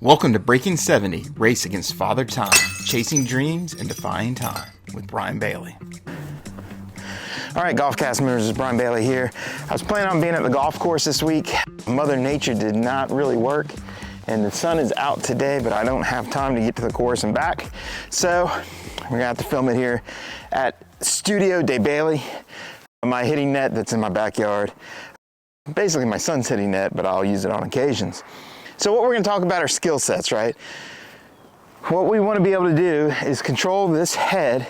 Welcome to Breaking 70, Race Against Father Time, Chasing Dreams and Defying Time with Brian Bailie. All right, GolfCask members, it's Brian Bailie here. I was planning on being at the golf course this week. Mother Nature did not really work, and the sun is out today, but I don't have time to get to the course and back. So we're gonna have to film it here at Studio Day Bailie, my hitting net that's in my backyard. Basically my son's hitting net, but I'll use it on occasions. So what we're going to talk about are skill sets, right? What we want to be able to do is control this head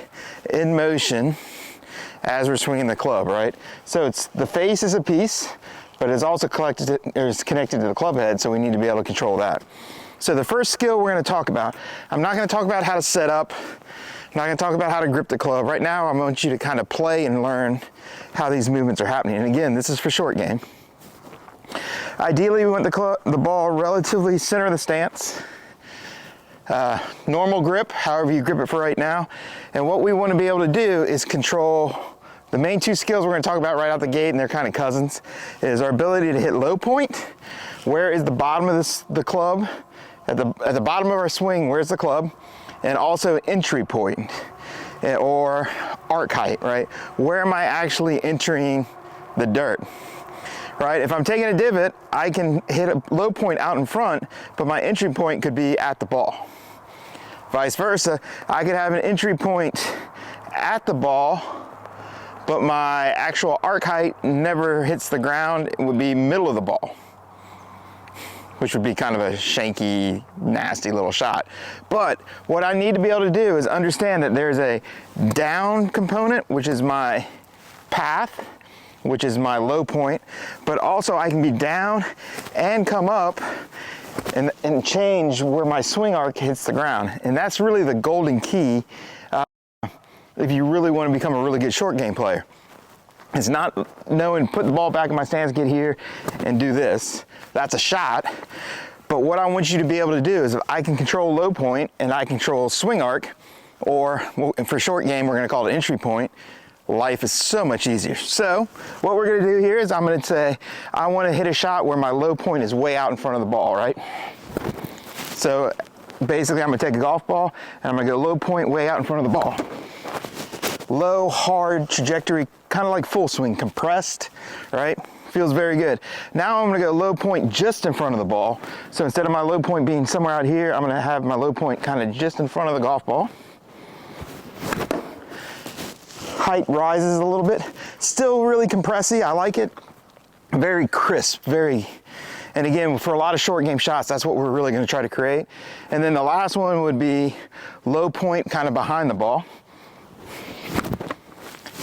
in motion as we're swinging the club, right? So it's the face is a piece, but it's also connected to the club head, so we need to be able to control that. So the first skill we're going to talk about, I'm not going to talk about how to set up, I'm not going to talk about how to grip the club. Right now I want you to kind of play and learn how these movements are happening. And again, this is for short game. Ideally, we want the ball relatively center of the stance. Normal grip, however you grip it for right now. And what we want to be able to do is control the main two skills we're going to talk about right out the gate, and they're kind of cousins, is our ability to hit low point. Where is the bottom of the club? At the bottom of our swing, where's the club? And also entry point, or arc height, right? Where am I actually entering the dirt? Right, if I'm taking a divot, I can hit a low point out in front, but my entry point could be at the ball. Vice versa, I could have an entry point at the ball, but my actual arc height never hits the ground. It would be middle of the ball, which would be kind of a shanky, nasty little shot. But what I need to be able to do is understand that there's a down component, which is my path, which is my low point, but also I can be down and come up and change where my swing arc hits the ground. And that's really the golden key if you really want to become a really good short game player. It's not knowing, put the ball back in my stance, get here and do this. That's a shot. But what I want you to be able to do is if I can control low point and I control swing arc, or for short game, we're going to call it entry point, life is so much easier. So what we're going to do here is I'm going to say I want to hit a shot where my low point is way out in front of the ball, right? So basically I'm going to take a golf ball and I'm going to go low point way out in front of the ball. Low, hard trajectory, kind of like full swing, compressed, right? Feels very good. Now I'm going to go low point just in front of the ball. So instead of my low point being somewhere out here, I'm going to have my low point kind of just in front of the golf ball. Height rises a little bit, still really compressy. I like it. Very crisp, and again, for a lot of short game shots, that's what we're really going to try to create. And then the last one would be low point kind of behind the ball.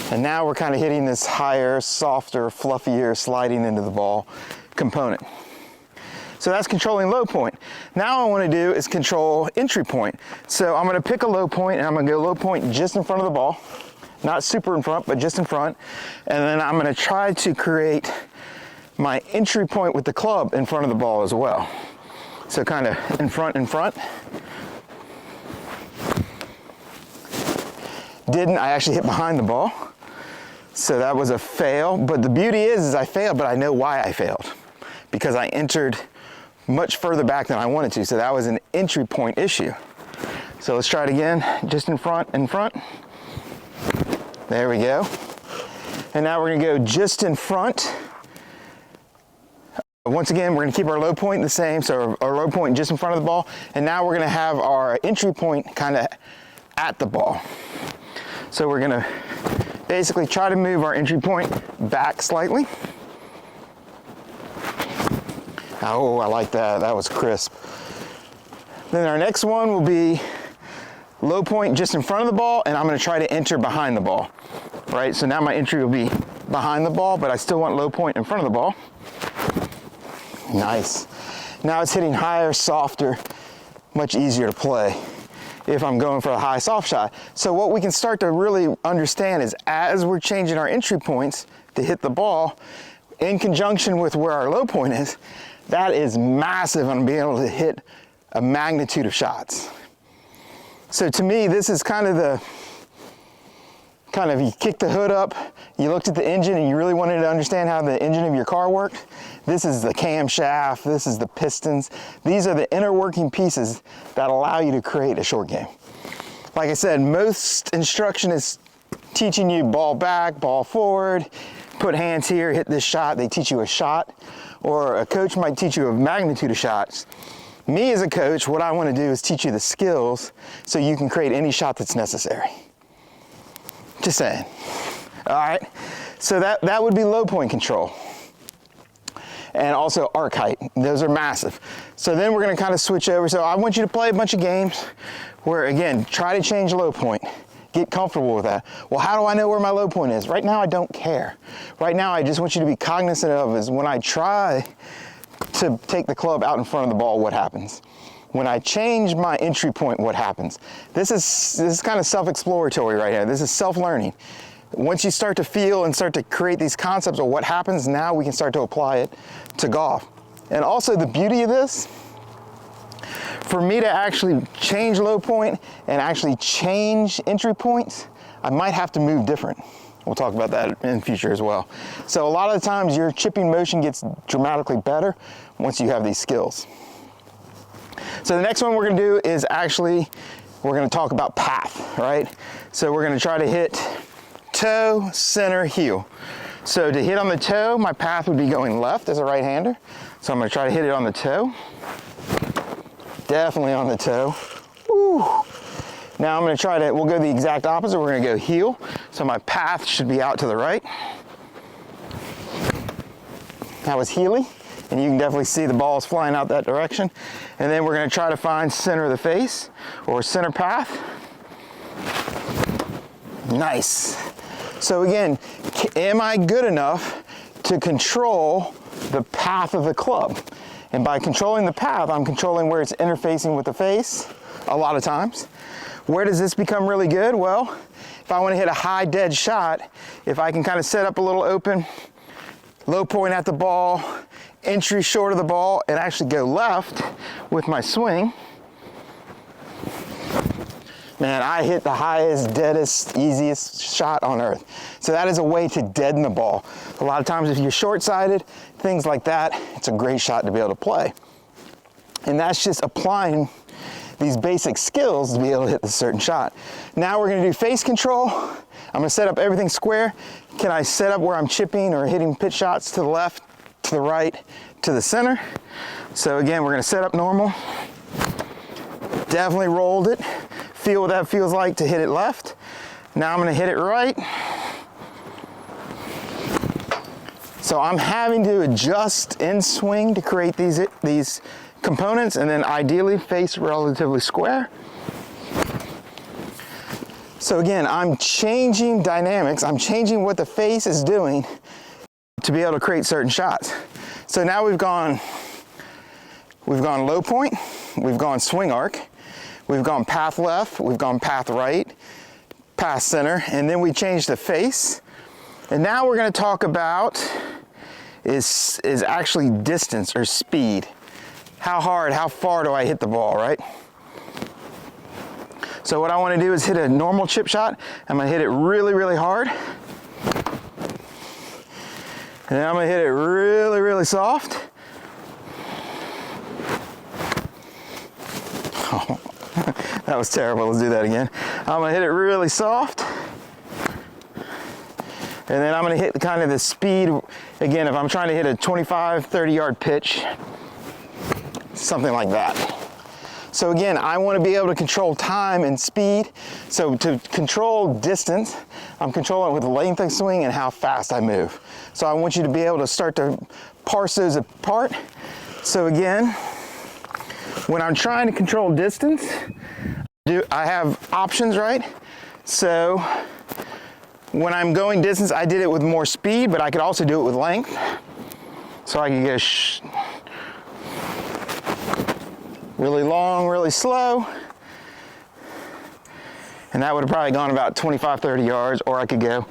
And now we're kind of hitting this higher, softer, fluffier, sliding into the ball component. So that's controlling low point. Now all I want to do is control entry point. So I'm going to pick a low point and I'm going to go low point just in front of the ball. Not super in front, but just in front. And then I'm going to try to create my entry point with the club in front of the ball as well. So kind of in front. I actually hit behind the ball. So that was a fail. But the beauty is I failed, but I know why I failed. Because I entered much further back than I wanted to. So that was an entry point issue. So let's try it again. Just in front. There we go. And now we're going to go just in front. Once again, we're going to keep our low point the same, so our low point just in front of the ball. And now we're going to have our entry point kind of at the ball. So we're going to basically try to move our entry point back slightly. Oh, I like that. That was crisp. Then our next one will be low point just in front of the ball, and I'm going to try to enter behind the ball, right? So now my entry will be behind the ball, but I still want low point in front of the ball. Nice. Now it's hitting higher, softer, much easier to play if I'm going for a high soft shot. So what we can start to really understand is as we're changing our entry points to hit the ball in conjunction with where our low point is, that is massive on being able to hit a magnitude of shots. So to me, this is kind of kind of, you kicked the hood up, you looked at the engine and you really wanted to understand how the engine of your car worked, this is the camshaft, this is the pistons. These are the inner working pieces that allow you to create a short game. Like I said, most instruction is teaching you ball back, ball forward, put hands here, hit this shot. They teach you a shot, or a coach might teach you a magnitude of shots. Me as a coach, what I want to do is teach you the skills so you can create any shot that's necessary. Just saying. All right, so that would be low point control. And also arc height, those are massive. So then we're gonna kind of switch over. So I want you to play a bunch of games where, again, try to change low point. Get comfortable with that. Well, how do I know where my low point is? Right now, I don't care. Right now, I just want you to be cognizant of is when I try to take the club out in front of the ball, what happens? When I change my entry point, what happens? This is kind of self-exploratory right here. This is self-learning. Once you start to feel and start to create these concepts of what happens, now we can start to apply it to golf. And also the beauty of this, for me to actually change low point and actually change entry points, I might have to move different. We'll talk about that in the future as well. So a lot of the times your chipping motion gets dramatically better once you have these skills. So the next one we're gonna do is actually, we're gonna talk about path, right? So we're gonna try to hit toe, center, heel. So to hit on the toe, my path would be going left as a right-hander. So I'm gonna try to hit it on the toe. Definitely on the toe. Woo. Now I'm gonna try to, we'll go the exact opposite. We're gonna go heel. So my path should be out to the right. That was heely, and you can definitely see the balls flying out that direction. And then we're gonna try to find center of the face or center path. Nice. So again, am I good enough to control the path of the club? And by controlling the path, I'm controlling where it's interfacing with the face a lot of times. Where does this become really good? Well, if I want to hit a high dead shot, if I can kind of set up a little open, low point at the ball, entry short of the ball, and actually go left with my swing, man, I hit the highest, deadest, easiest shot on earth. So that is a way to deaden the ball. A lot of times if you're short-sighted, things like that, it's a great shot to be able to play. And that's just applying these basic skills to be able to hit the certain shot. Now we're gonna do face control. I'm gonna set up everything square. Can I set up where I'm chipping or hitting pitch shots to the left, to the right, to the center? So again, we're gonna set up normal. Definitely rolled it. Feel what that feels like to hit it left. Now I'm gonna hit it right. So I'm having to adjust in swing to create these components, and then ideally face relatively square. So again, I'm changing dynamics. I'm changing what the face is doing to be able to create certain shots. So now we've gone low point, we've gone swing arc, we've gone path left, we've gone path right, path center, and then we changed the face. And now we're gonna talk about is actually distance or speed. How hard, how far do I hit the ball, right? So what I wanna do is hit a normal chip shot. I'm gonna hit it really, really hard. And then I'm gonna hit it really, really soft. Oh, that was terrible, let's do that again. I'm gonna hit it really soft. And then I'm gonna hit kind of the speed. Again, if I'm trying to hit a 25, 30 yard pitch, something like that. So again, I wanna be able to control time and speed. So to control distance, I'm controlling it with the length of swing and how fast I move. So I want you to be able to start to parse those apart. So again, when I'm trying to control distance, I have options, right? So when I'm going distance, I did it with more speed, but I could also do it with length. So I could go really long, really slow. And that would have probably gone about 25, 30 yards, or I could go,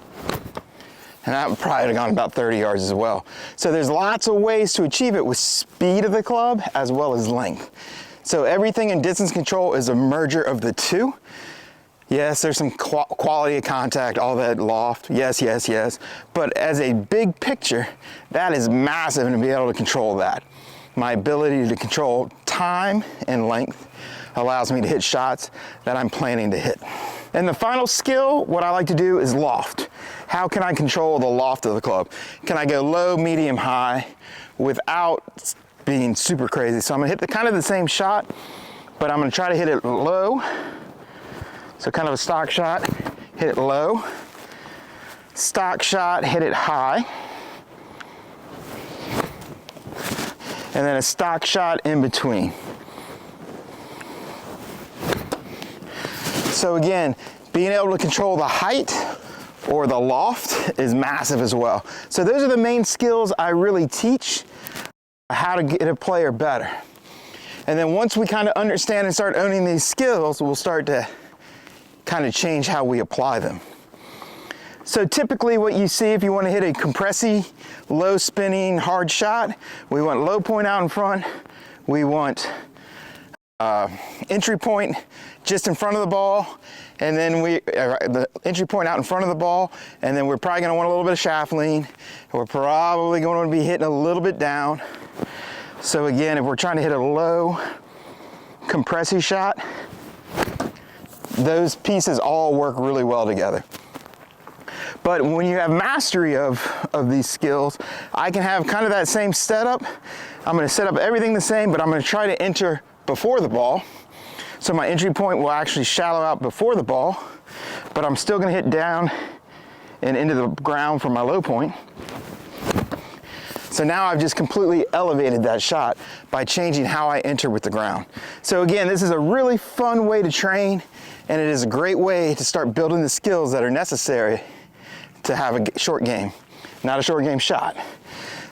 and that would probably have gone about 30 yards as well. So there's lots of ways to achieve it with speed of the club as well as length. So everything in distance control is a merger of the two. Yes, there's some quality of contact, all that loft, yes, yes, yes. But as a big picture, that is massive, and to be able to control that. My ability to control time and length allows me to hit shots that I'm planning to hit. And the final skill, what I like to do is loft. How can I control the loft of the club? Can I go low, medium, high without being super crazy? So I'm gonna hit kind of the same shot, but I'm gonna try to hit it low. So kind of a stock shot, hit it low. Stock shot, hit it high. And then a stock shot in between. So again, being able to control the height or the loft is massive as well. So those are the main skills I really teach, how to get a player better. And then once we kind of understand and start owning these skills, we'll start to kind of change how we apply them. So typically what you see if you want to hit a compressy, low spinning, hard shot, we want low point out in front, we want entry point just in front of the ball, and then the entry point out in front of the ball, and then we're probably going to want a little bit of shaft lean. We're probably going to be hitting a little bit down. So again, if we're trying to hit a low compressy shot, those pieces all work really well together. But when you have mastery of these skills, I can have kind of that same setup. I'm going to set up everything the same, but I'm going to try to enter before the ball. So my entry point will actually shallow out before the ball, but I'm still going to hit down and into the ground for my low point. So now I've just completely elevated that shot by changing how I enter with the ground. So again, this is a really fun way to train, and it is a great way to start building the skills that are necessary to have a short game, not a short game shot.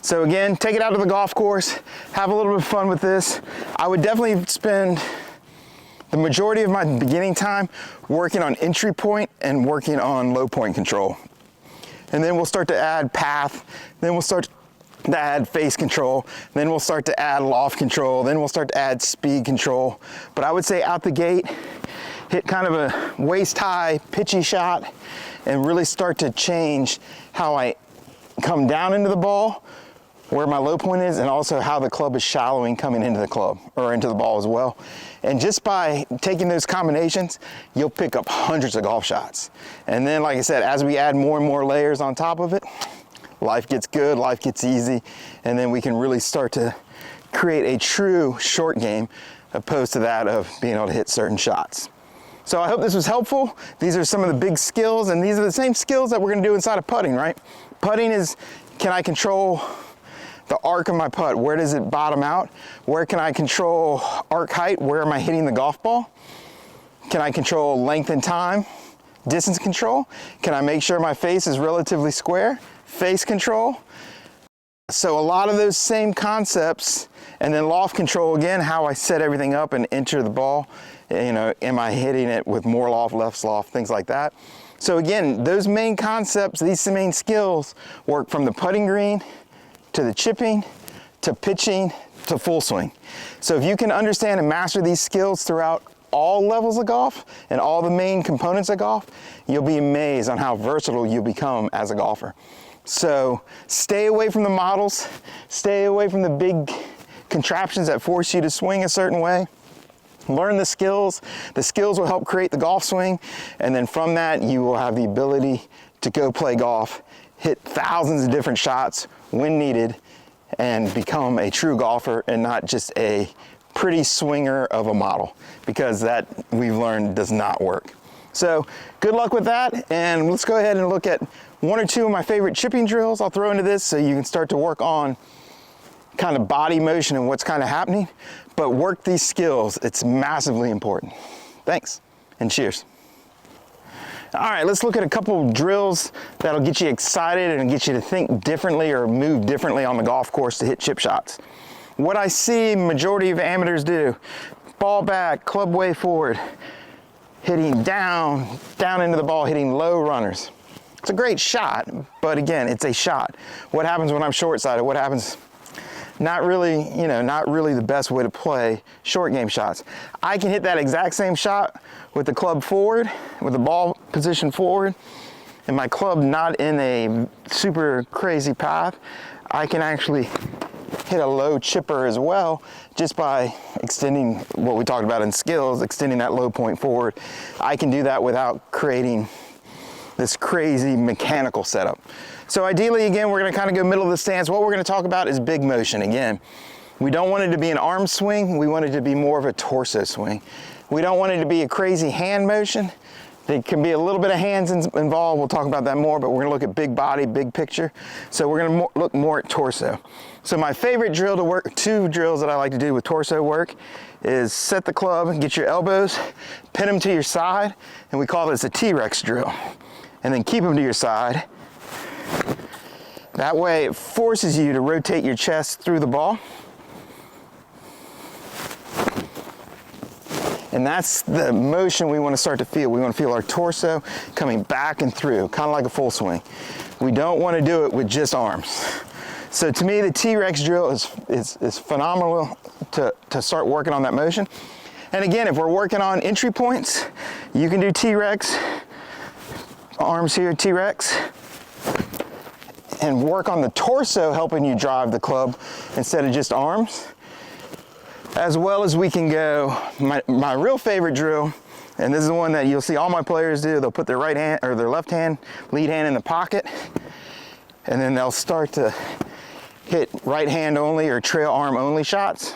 So again, take it out to the golf course, have a little bit of fun with this. I would definitely spend the majority of my beginning time working on entry point and working on low point control. And then we'll start to add path, then we'll start to add face control, then we'll start to add loft control, then we'll start to add speed control. But I would say out the gate, hit kind of a waist high, pitchy shot, and really start to change how I come down into the ball, where my low point is, and also how the club is shallowing coming into the club, or into the ball as well. And just by taking those combinations, you'll pick up hundreds of golf shots. And then, like I said, as we add more and more layers on top of it, life gets good, life gets easy, and then we can really start to create a true short game opposed to that of being able to hit certain shots. So I hope this was helpful. These are some of the big skills, and these are the same skills that we're gonna do inside of putting, right? Putting is, can I control the arc of my putt? Where does it bottom out? Where can I control arc height? Where am I hitting the golf ball? Can I control length and time? Distance control? Can I make sure my face is relatively square? Face control. So a lot of those same concepts, and then loft control, again, how I set everything up and enter the ball. You know, am I hitting it with more loft, less loft, things like that. So again, those main concepts, these main skills work from the putting green to the chipping, to pitching, to full swing. So if you can understand and master these skills throughout all levels of golf and all the main components of golf, you'll be amazed on how versatile you become as a golfer. So stay away from the models, stay away from the big contraptions that force you to swing a certain way. Learn the skills. The skills will help create the golf swing, and then from that you will have the ability to go play golf, hit thousands of different shots when needed, and become a true golfer and not just a pretty swinger of a model, because that, we've learned, does not work. So good luck with that, and let's go ahead and look at one or two of my favorite chipping drills I'll throw into this so you can start to work on kind of body motion and what's kind of happening, but work these skills. It's massively important. Thanks, and cheers. All right, let's look at a couple drills that'll get you excited and get you to think differently or move differently on the golf course to hit chip shots. What I see majority of amateurs do, ball back, club way forward, hitting down into the ball, hitting low runners. It's a great shot, but again, it's a shot. What happens when I'm short-sided? What happens? not really, you know, not really the best way to play short game shots. I can hit that exact same shot with the club forward, with the ball positioned forward, and my club not in a super crazy path. I can actually hit a low chipper as well, just by extending what we talked about in skills, extending that low point forward. I can do that without creating this crazy mechanical setup. So ideally, again, we're gonna kind of go middle of the stance. What we're gonna talk about is big motion. Again, we don't want it to be an arm swing. We want it to be more of a torso swing. We don't want it to be a crazy hand motion. There can be a little bit of hands involved. We'll talk about that more, but we're gonna look at big body, big picture. So we're gonna look more at torso. So my favorite drill to work, 2 drills that I like to do with torso work, is set the club, get your elbows, pin them to your side, and we call this a T-Rex drill. And then keep them to your side. That way it forces you to rotate your chest through the ball. And that's the motion we want to start to feel. We want to feel our torso coming back and through, kind of like a full swing. We don't want to do it with just arms. So to me, the T-Rex drill is phenomenal to start working on that motion. And again, if we're working on entry points, you can do T-Rex, arms here, T-Rex, and work on the torso, helping you drive the club instead of just arms. As well as we can go, my real favorite drill, and this is the one that you'll see all my players do, they'll put their right hand or their left hand, lead hand in the pocket, and then they'll start to hit right hand only or trail arm only shots.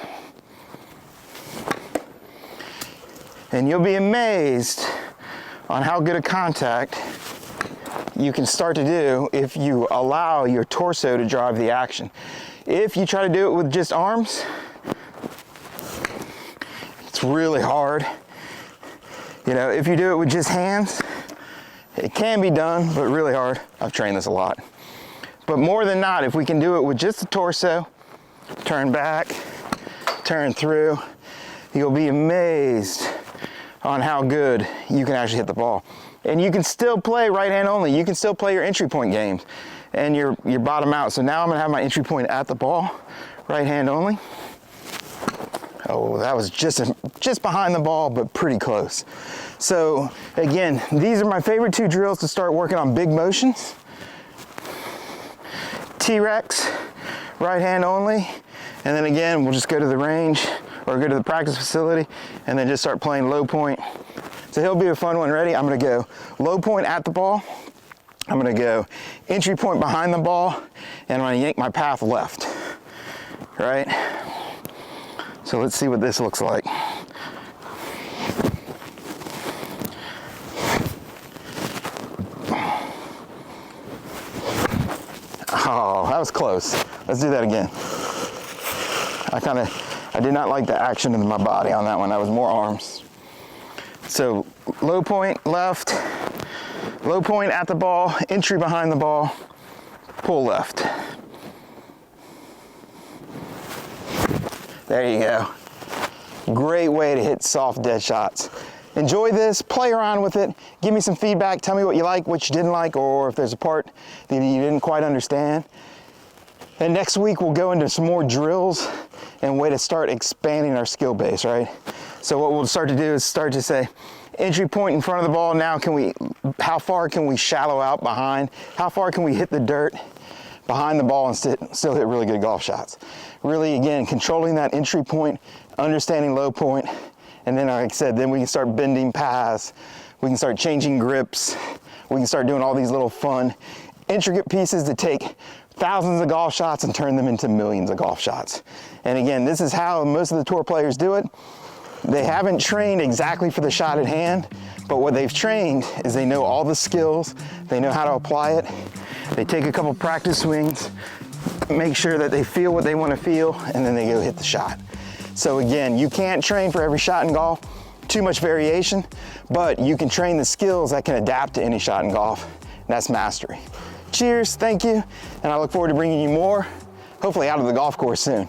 And you'll be amazed on how good a contact you can start to do if you allow your torso to drive the action. If you try to do it with just arms, it's really hard. You know, if you do it with just hands, it can be done, but really hard. I've trained this a lot. But more than not, if we can do it with just the torso, turn back, turn through, you'll be amazed on how good you can actually hit the ball. And you can still play right hand only. You can still play your entry point games and your bottom out. So now I'm gonna have my entry point at the ball, right hand only. Oh, that was just behind the ball, but pretty close. So again, these are my favorite 2 drills to start working on big motions. T-Rex, right hand only. And then again, we'll just go to the range or go to the practice facility and then just start playing low point. So he'll be a fun one. Ready? I'm gonna go low point at the ball. I'm gonna go entry point behind the ball, and I'm gonna yank my path left, right? So let's see what this looks like. Oh, that was close. Let's do that again. I did not like the action in my body on that one. That was more arms. So low point left, low point at the ball, entry behind the ball, pull left. There you go. Great way to hit soft dead shots. Enjoy this, play around with it, give me some feedback, tell me what you like, what you didn't like, or if there's a part that you didn't quite understand. And next week we'll go into some more drills and a way to start expanding our skill base, right? So what we'll start to do is start to say, entry point in front of the ball, now how far can we shallow out behind? How far can we hit the dirt behind the ball and still hit really good golf shots? Really, again, controlling that entry point, understanding low point, and then, like I said, then we can start bending paths, we can start changing grips, we can start doing all these little fun, intricate pieces to take thousands of golf shots and turn them into millions of golf shots. And again, this is how most of the tour players do it. They haven't trained exactly for the shot at hand, but what they've trained is they know all the skills, they know how to apply it. They take a couple practice swings, make sure that they feel what they want to feel, and then they go hit the shot. So again, you can't train for every shot in golf, too much variation, but you can train the skills that can adapt to any shot in golf. And that's mastery. Cheers, thank you, and I look forward to bringing you more, hopefully out of the golf course soon.